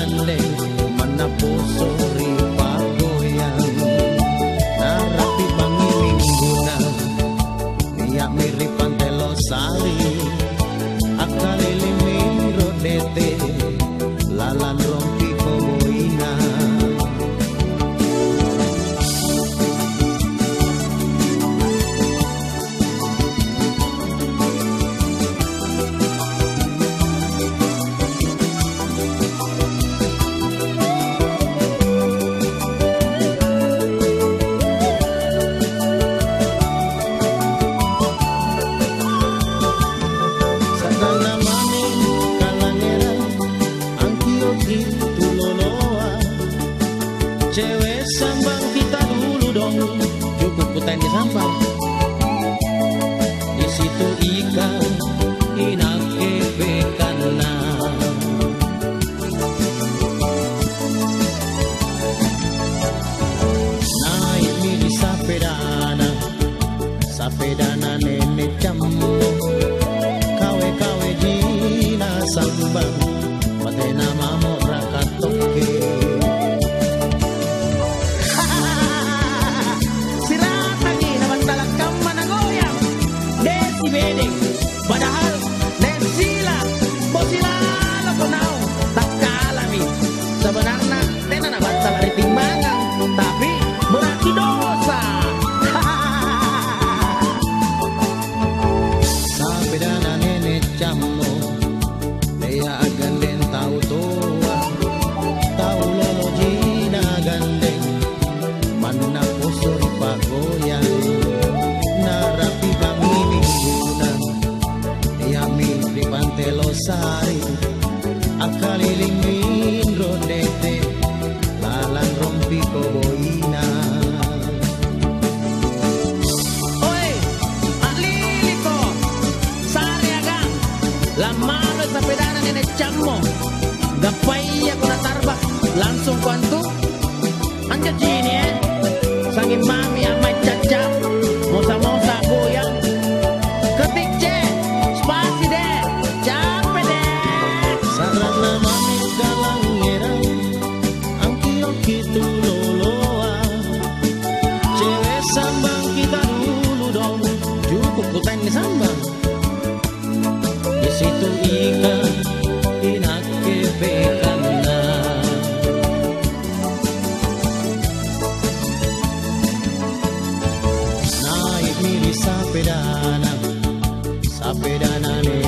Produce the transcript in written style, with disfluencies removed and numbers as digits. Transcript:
gandeng mana puso ri pagoyang narapi pangiling guna niak mirip Pantai Losari akaliling rodete lalan rompi koboina. Cewek sambang kita dulu dong, cukup kutain di sambang. Di situ ikan inake bekana. Naik di sapedana, sapedana nenek cammo. Kawe-kawe jina sambang, patena mamo rakatoke. Padahal Nesila Bosila Lokonau tak kalami sebenarnya tena na batal ari timbangan tapi berarti dosa. Sapedana nenek cammo dia gandeng tahu tua tahu lolo jina gandeng mana posor pagoyang narapi bangini di Pantai Losari akaliling rodete lalan rompi koboina. Oi, Aliliko Sari agang lamalo sapedana nenek cammo gapai aku natarbak langsung kuantu anjat sini sangin mami amai cacap mosa-mosa goyang ketik C spasi deh capek deh Sarana mami galang ngerang angkio kitu loloa cewek sambang kita dulu dong cukup kutain di sambang di situ ikan inake bekana. Naik miri sapedana sapedana ne